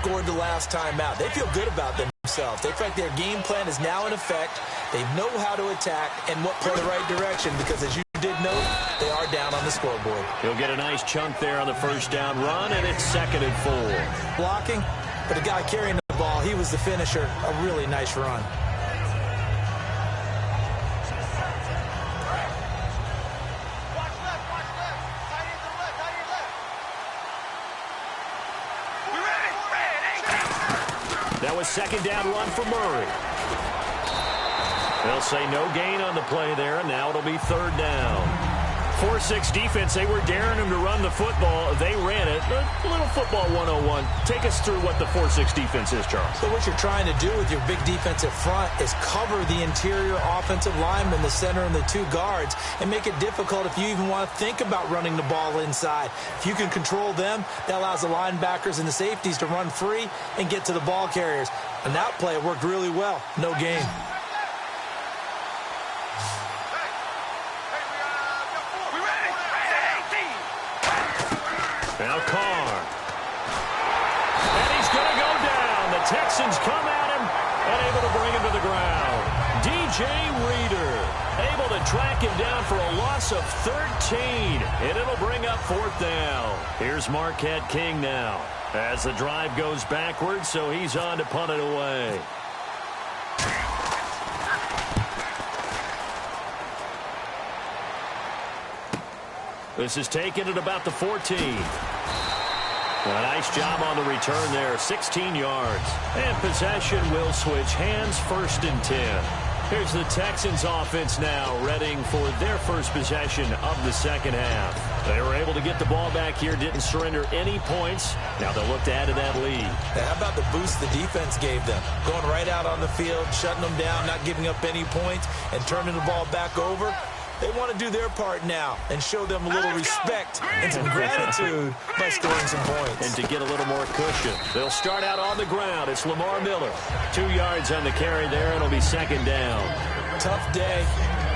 scored the last time out. They feel good about themselves. They feel like their game plan is now in effect. They know how to attack and what play the right direction because, as you did note, they are down on the scoreboard. He'll get a nice chunk there on the first down run, and it's 2nd and 4. Blocking, but the guy carrying the ball, he was the finisher. A really nice run. That was 2nd down run for Murray. They'll say no gain on the play there, and now it'll be 3rd down. 4-6 defense, they were daring him to run the football. They ran it. A little football 101. Take us through what the 4-6 defense is, Charles. So what you're trying to do with your big defensive front is cover the interior offensive lineman, the center, and the 2 guards, and make it difficult if you even want to think about running the ball inside. If you can control them, that allows the linebackers and the safeties to run free and get to the ball carriers. And that play worked really well. No gain. Now Carr. And he's going to go down. The Texans come at him and able to bring him to the ground. DJ Reader able to track him down for a loss of 13. And it'll bring up 4th down. Here's Marquette King now as the drive goes backwards, so he's on to punt it away. This is taken at about the 14. A nice job on the return there, 16 yards. And possession will switch hands, 1st and 10. Here's the Texans offense now, readying for their first possession of the 2nd half. They were able to get the ball back here, didn't surrender any points. Now they'll look to add to that lead. How about the boost the defense gave them? Going right out on the field, shutting them down, not giving up any points, and turning the ball back over. They want to do their part now and show them a little respect and some gratitude by scoring some points. And to get a little more cushion. They'll start out on the ground. It's Lamar Miller. 2 yards on the carry there, and it'll be 2nd down. Tough day,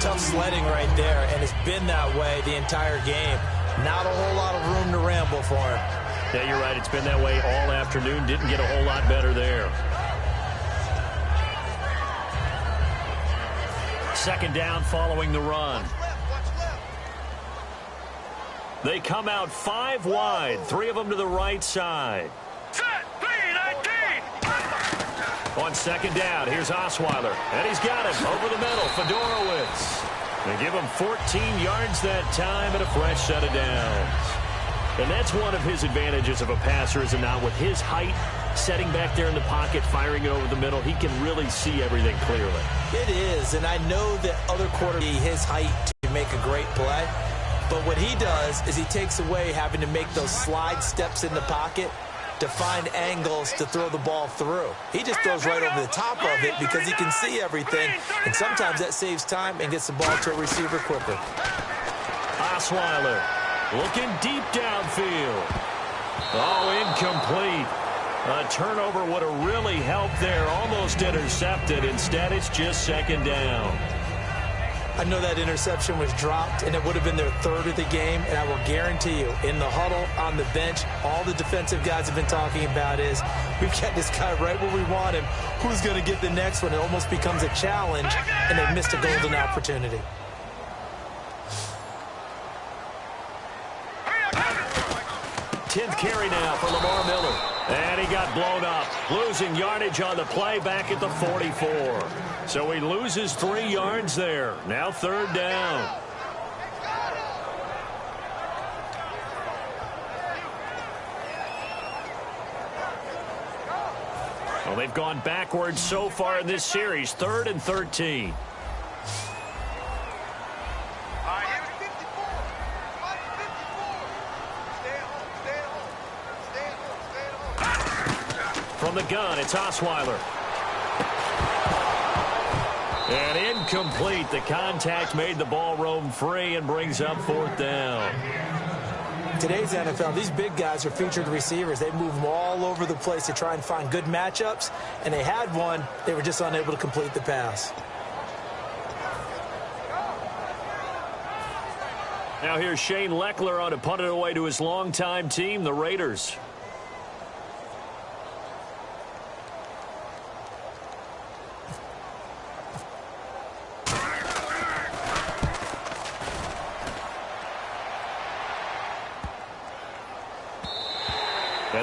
tough sledding right there, and it's been that way the entire game. Not a whole lot of room to ramble for him. Yeah, you're right. It's been that way all afternoon. Didn't get a whole lot better there. 2nd down following the run. They come out 5 wide, 3 of them to the right side. On 2nd down, here's Osweiler, and he's got him over the middle. Fedorowicz. They give him 14 yards that time and a fresh set of downs. And that's one of his advantages of a passer, is it not? With his height, setting back there in the pocket, firing it over the middle, he can really see everything clearly. It is, and I know that other quarterbacks his height to make a great play. But what he does is he takes away having to make those slide steps in the pocket to find angles to throw the ball through. He just throws right over the top of it because he can see everything, and sometimes that saves time and gets the ball to a receiver quicker. Osweiler looking deep downfield. Oh, incomplete. A turnover would have really helped there. Almost intercepted. Instead, it's just 2nd down. I know that interception was dropped, and it would have been their 3rd of the game, and I will guarantee you, in the huddle, on the bench, all the defensive guys have been talking about is, we've got this guy right where we want him. Who's going to get the next one? It almost becomes a challenge, and they've missed a golden opportunity. Tenth carry now for Lamar Miller. And he got blown up, losing yardage on the play back at the 44. So he loses 3 yards there. Now 3rd down. Well, they've gone backwards so far in this series. 3rd and 13. From the gun, it's Osweiler. And incomplete. The contact made the ball roam free and brings up 4th down. Today's NFL, these big guys are featured receivers. They move them all over the place to try and find good matchups, and they had one. They were just unable to complete the pass. Now here's Shane Leckler on to punt it away to his longtime team, the Raiders.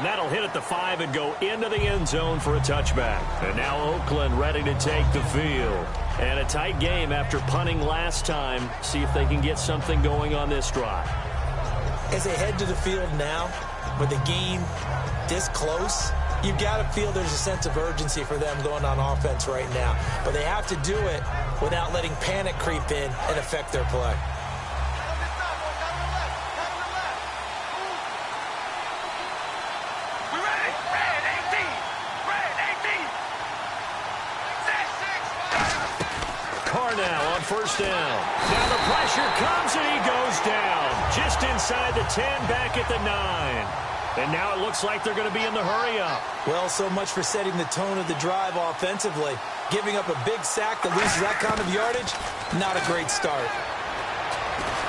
that'll hit at the 5 and go into the end zone for a touchback. And now Oakland ready to take the field. And a tight game after punting last time. See if they can get something going on this drive. As they head to the field now, with the game this close, you've got to feel there's a sense of urgency for them going on offense right now. But they have to do it without letting panic creep in and affect their play. Now on first down. Now the pressure comes and he goes down. Just inside the 10, back at the 9. And now it looks like they're going to be in the hurry up. Well, so much for setting the tone of the drive offensively. Giving up a big sack that loses that kind of yardage, not a great start.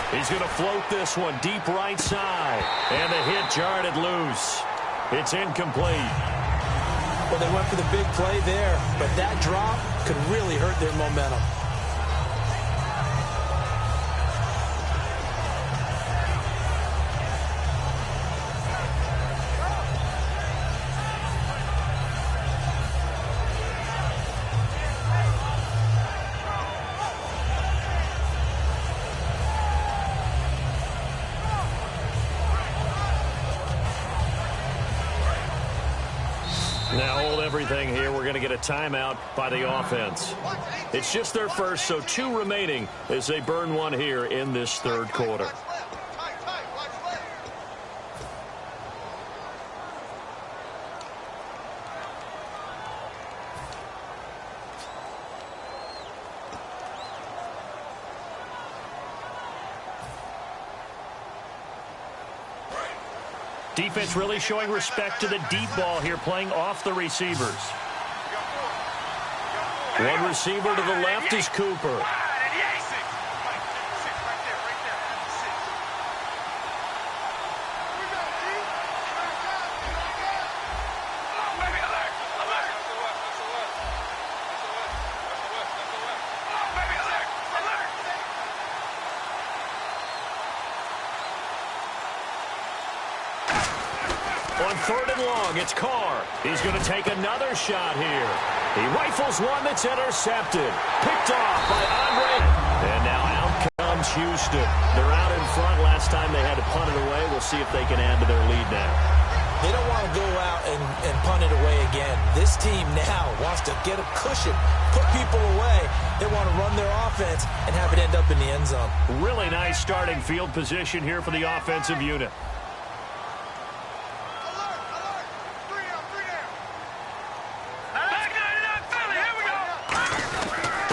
He's going to float this one deep right side. And the hit jarred it loose. It's incomplete. Well, they went for the big play there, but that drop could really hurt their momentum. Now hold everything here. We're going to get a timeout by the offense. It's just their first, so 2 remaining as they burn one here in this third quarter. Defense really showing respect to the deep ball here, playing off the receivers. One receiver to the left is Cooper. On third and long, it's Carr. He's going to take another shot here. He rifles one that's intercepted. Picked off by Andre. And now out comes Houston. They're out in front. Last time they had to punt it away. We'll see if they can add to their lead now. They don't want to go out and punt it away again. This team now wants to get a cushion, put people away. They want to run their offense and have it end up in the end zone. Really nice starting field position here for the offensive unit.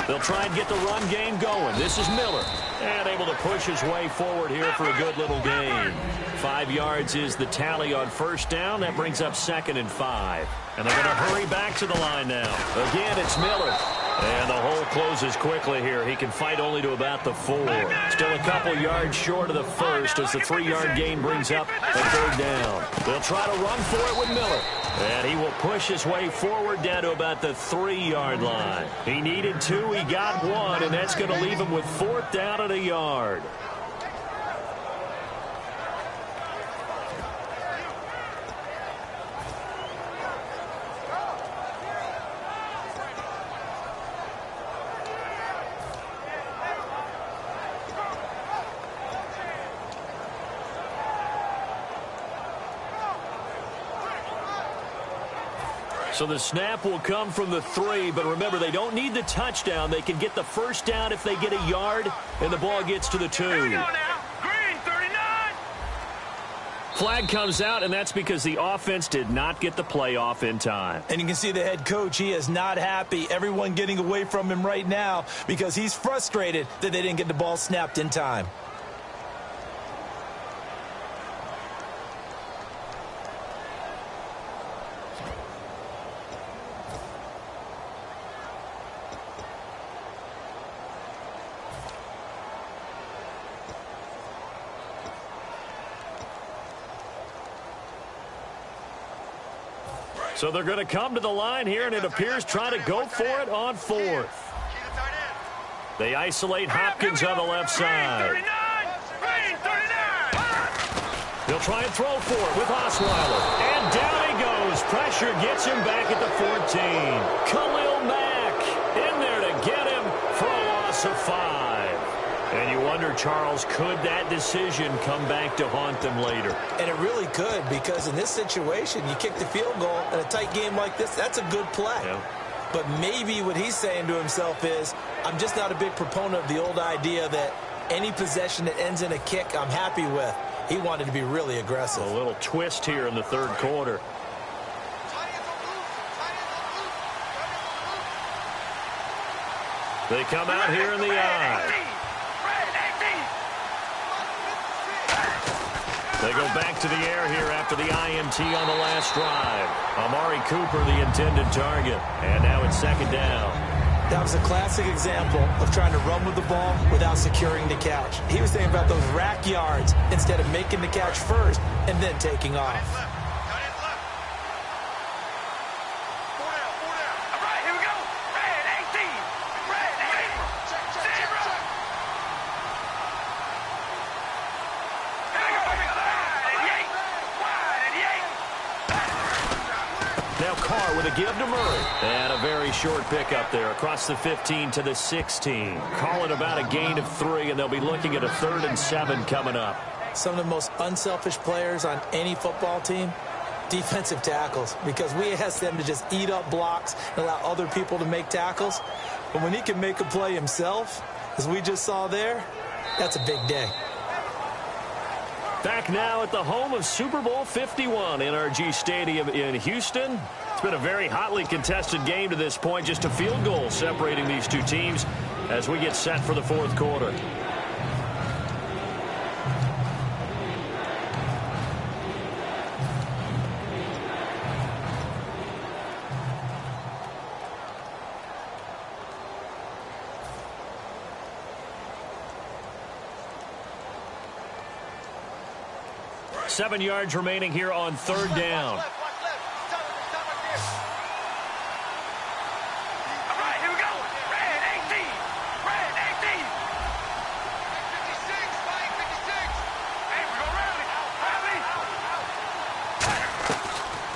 They'll try and get the run game going. This is Miller. And able to push his way forward here for a good little gain. 5 yards is the tally on first down. That brings up 2nd and 5. And they're going to hurry back to the line now. Again, it's Miller. And the hole closes quickly here. He can fight only to about the 4. Still a couple yards short of the first as the 3-yard gain brings up a third down. They'll try to run for it with Miller. And he will push his way forward down to about the 3-yard line. He needed 2. He got 1, and that's going to leave him with 4th down at a yard. So the snap will come from the 3, but remember, they don't need the touchdown. They can get the first down if they get a yard, and the ball gets to the 2. Here we go now. Green, 39. Flag comes out, and that's because the offense did not get the play off in time. And you can see the head coach, he is not happy. Everyone getting away from him right now because he's frustrated that they didn't get the ball snapped in time. So they're going to come to the line here, and it appears try to go for it on 4th. They isolate Hopkins on the left side. He'll try and throw for it with Osweiler. And down he goes. Pressure gets him back at the 14. Khalil Mack in there to get him for a loss of 5. And you wonder, Charles, could that decision come back to haunt them later? And it really could, because in this situation, you kick the field goal in a tight game like this, that's a good play. Yeah. But maybe what he's saying to himself is, I'm just not a big proponent of the old idea that any possession that ends in a kick I'm happy with. He wanted to be really aggressive. A little twist here in the third quarter. They come out here in the eye. They go back to the air here after the INT on the last drive. Amari Cooper, the intended target. And now it's second down. That was a classic example of trying to run with the ball without securing the catch. He was thinking about those rack yards instead of making the catch first and then taking off. With a give to Murray. And a very short pickup there across the 15 to the 16. Call it about a gain of 3, and they'll be looking at a 3rd and 7 coming up. Some of the most unselfish players on any football team, defensive tackles, because we ask them to just eat up blocks and allow other people to make tackles. But when he can make a play himself, as we just saw there, that's a big day. Back now at the home of Super Bowl 51, NRG Stadium in Houston. It's been a very hotly contested game to this point. Just a field goal separating these two teams as we get set for the fourth quarter. Seven yards remaining here on third down.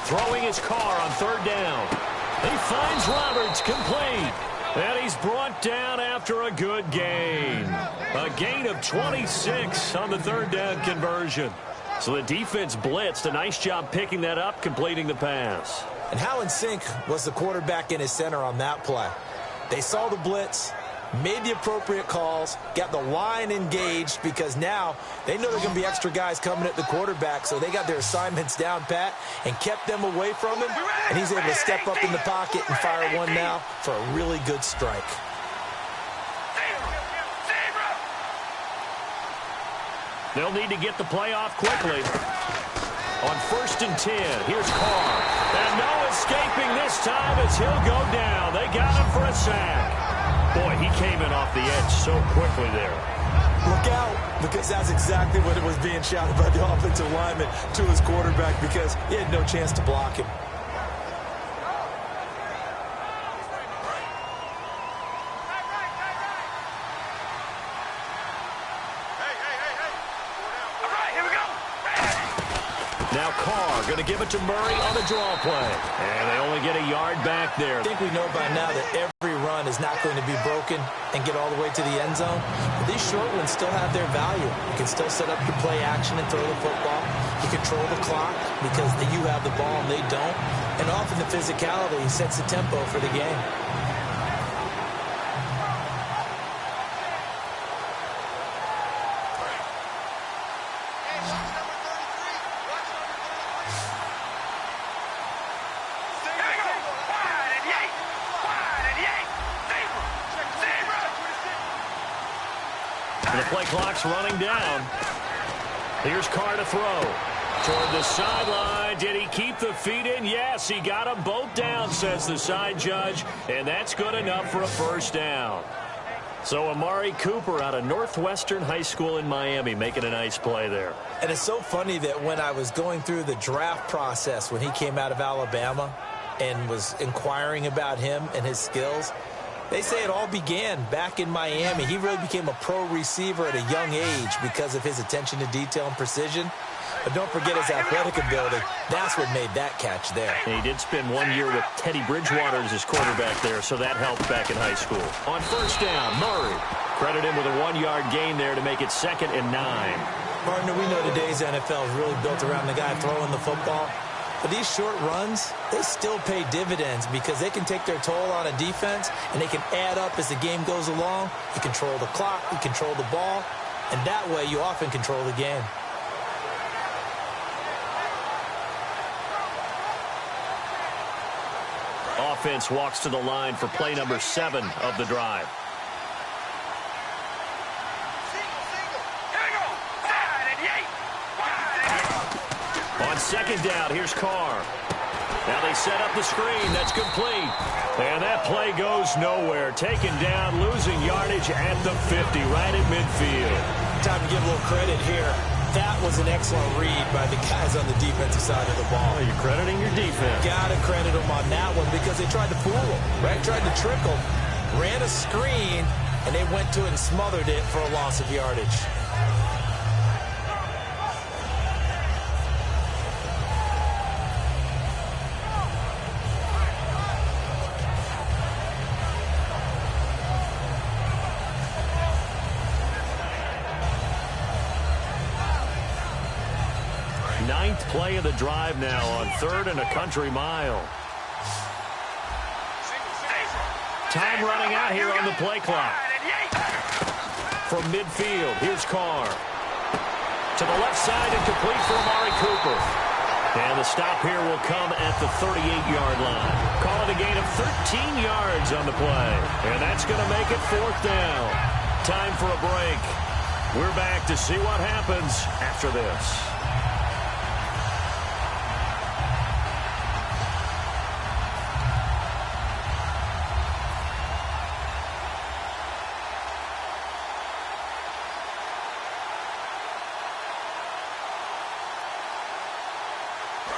Throwing his car on third down. He finds Roberts, complete. And he's brought down after a good gain. A gain of 26 on the third down conversion. So the defense blitzed. A nice job picking that up, completing the pass. And how in sync was the quarterback in his center on that play? They saw the blitz, made the appropriate calls, got the line engaged, because now they know there's going to be extra guys coming at the quarterback, so they got their assignments down pat and kept them away from him, and he's able to step up in the pocket and fire one now for a really good strike. They'll need to get the play off quickly. On 1st and 10, here's Carr. And no escaping this time as he'll go down. They got him for a sack. Boy, he came in off the edge so quickly there. Look out, because that's exactly what it was being shouted by the offensive lineman to his quarterback, because he had no chance to block him. Now Carr going to give it to Murray on the draw play. And they only get a yard back there. I think we know by now that every run is not going to be broken and get all the way to the end zone. But these short ones still have their value. You can still set up your play action and throw the football. You control the clock because you have the ball and they don't. And often the physicality sets the tempo for the game. The play clock's running down. Here's Carr to throw. Toward the sideline. Did he keep the feet in? Yes, he got them both down, says the side judge. And that's good enough for a first down. So Amari Cooper out of Northwestern High School in Miami making a nice play there. And it's so funny that when I was going through the draft process when he came out of Alabama and was inquiring about him and his skills, they say it all began back in Miami. He really became a pro receiver at a young age because of his attention to detail and precision. but don't forget his athletic ability. That's what made that catch there. He did spend 1 year with Teddy Bridgewater as his quarterback there, so that helped back in high school. On first down, Murray. Credit him with a 1-yard gain there to make it 2nd and 9. Partner, we know today's NFL is really built around the guy throwing the football. But these short runs, they still pay dividends because they can take their toll on a defense and they can add up as the game goes along. You control the clock, you control the ball, and that way you often control the game. Offense walks to the line for play number 7 of the drive. On second down, here's Carr. Now they set up the screen. That's complete. And that play goes nowhere. Taken down, losing yardage at the 50, right at midfield. Time to give a little credit here. That was an excellent read by the guys on the defensive side of the ball. Oh, you're crediting your defense. Got to credit them on that one because they tried to fool them, right? Tried to trick them, ran a screen, and they went to it and smothered it for a loss of yardage. Ninth play of the drive now on 3rd and a country mile. Time running out here on the play clock. From midfield, here's Carr. To the left side and complete for Amari Cooper. And the stop here will come at the 38-yard line. Call it a gain of 13 yards on the play. And that's going to make it 4th down. Time for a break. We're back to see what happens after this.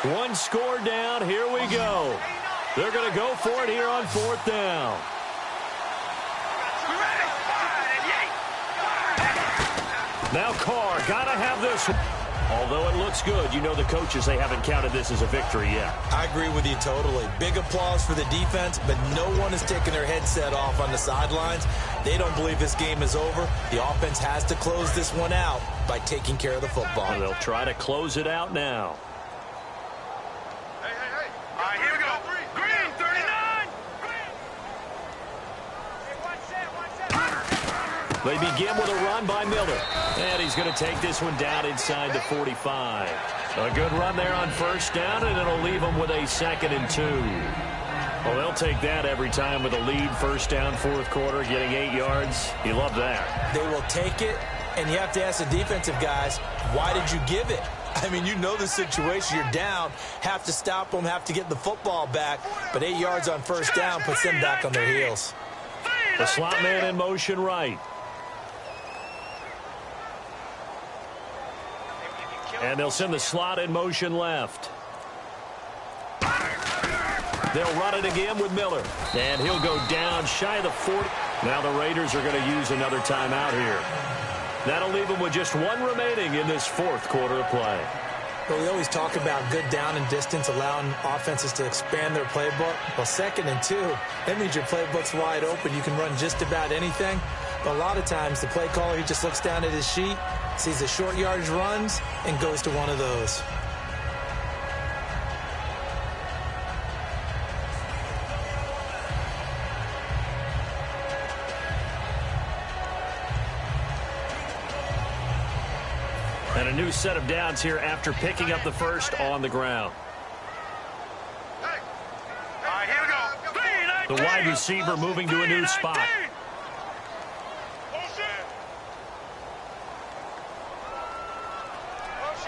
One score down. Here we go. They're going to go for it here on 4th down. Now Carr, got to have this one. Although it looks good, you know the coaches, they haven't counted this as a victory yet. I agree with you totally. Big applause for the defense, but no one is taking their headset off on the sidelines. They don't believe this game is over. The offense has to close this one out by taking care of the football. And they'll try to close it out now. All right, here we go. Green, 39. They begin with a run by Miller. And he's going to take this one down inside the 45. A good run there on first down, and it'll leave them with a 2nd and 2. Well, they'll take that every time with a lead. First down, 4th quarter, getting 8 yards. You love that. They will take it, and you have to ask the defensive guys, why did you give it? I mean, you know the situation. You're down, have to stop them, have to get the football back. But 8 yards on first down puts them back on their heels. The slot man in motion right. And they'll send the slot in motion left. They'll run it again with Miller. And he'll go down shy of the 40. Now the Raiders are going to use another timeout here. That'll leave them with just 1 remaining in this 4th quarter of play. Well, we always talk about good down and distance, allowing offenses to expand their playbook. Well, 2nd and 2, that means your playbook's wide open. You can run just about anything. But a lot of times, the play caller, he just looks down at his sheet, sees the short yardage runs, and goes to one of those. And a new set of downs here after picking up the first on the ground. All right, here we go. The wide receiver moving to a new spot.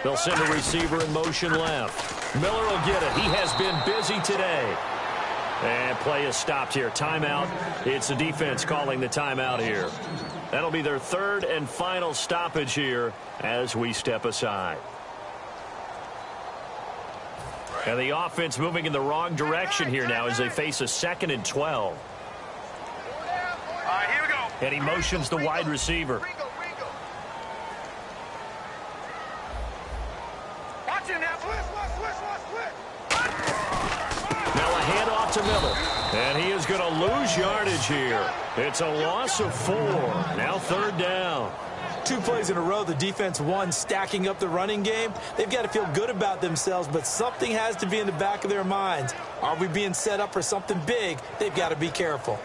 They'll send a receiver in motion left. Miller will get it. He has been busy today. And play is stopped here. Timeout. It's the defense calling the timeout here. That'll be their 3rd and final stoppage here as we step aside. And the offense moving in the wrong direction here now as they face a 2nd and 12. All right, here we go. And he motions the wide receiver. to Miller. And he is going to lose yardage here. It's a loss of 4. Now 3rd down. 2 plays in a row, the defense won, stacking up the running game. They've got to feel good about themselves, but something has to be in the back of their minds. Are we being set up for something big? They've got to be careful.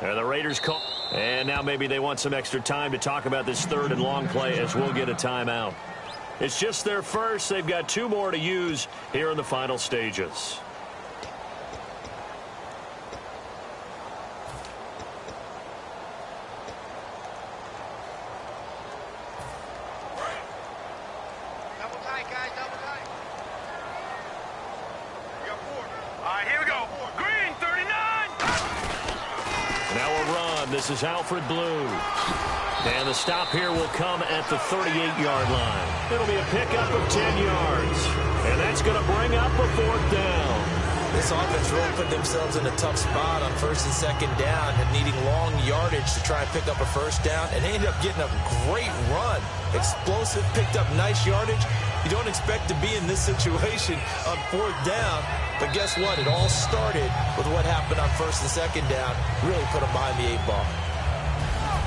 And the Raiders call. And now maybe they want some extra time to talk about this 3rd and long play as we'll get a timeout. It's just their first. They've got 2 more to use here in the final stages. Double tight, guys, double tight. We got 4. All right, here we go. Green, 39. Now a run. This is Alfred Blue. And the stop here will come at the 38-yard line. It'll be a pickup of 10 yards. And that's going to bring up a 4th down. This offense really put themselves in a tough spot on 1st and 2nd down and needing long yardage to try and pick up a 1st down. And they ended up getting a great run. Explosive, picked up nice yardage. You don't expect to be in this situation on 4th down. But guess what? It all started with what happened on 1st and 2nd down. Really put them behind the 8 ball.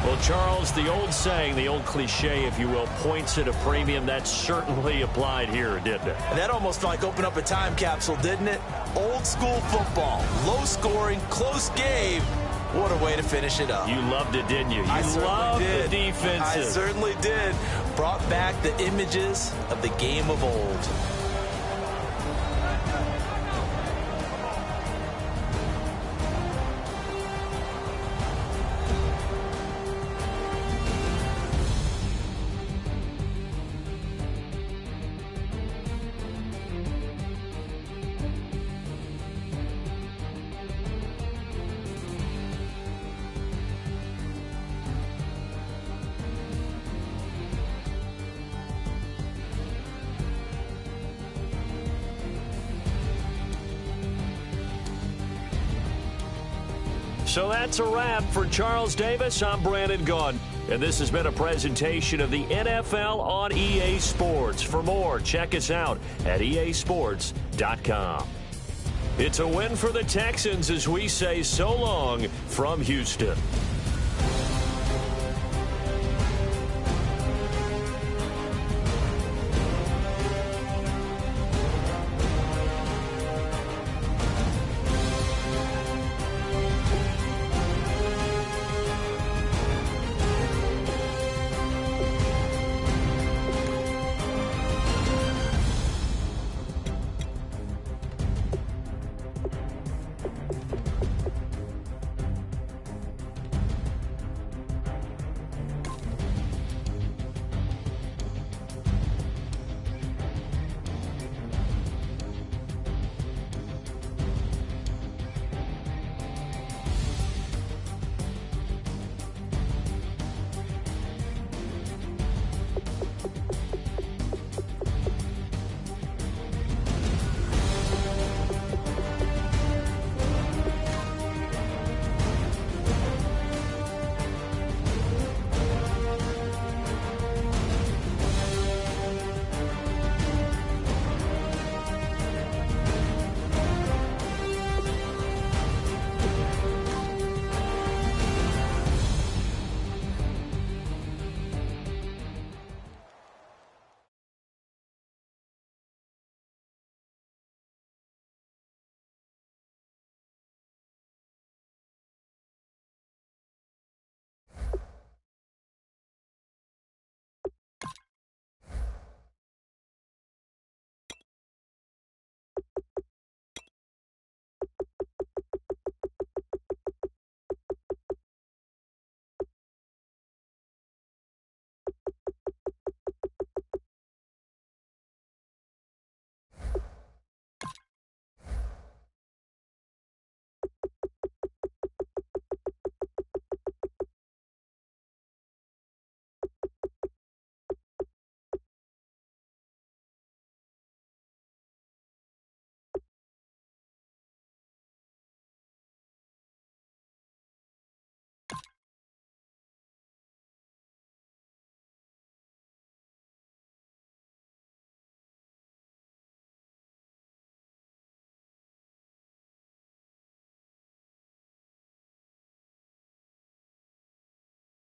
Well, Charles, the old saying, the old cliche, if you will, points at a premium. That certainly applied here, didn't it? And that almost like opened up a time capsule, didn't it? Old school football. Low scoring, close game. What a way to finish it up. You loved it, didn't you? I loved did. The defensive. I certainly did. Brought back the images of the game of old. So that's a wrap for Charles Davis. I'm Brandon Gaudin. And this has been a presentation of the NFL on EA Sports. For more, check us out at easports.com. It's a win for the Texans as we say so long from Houston.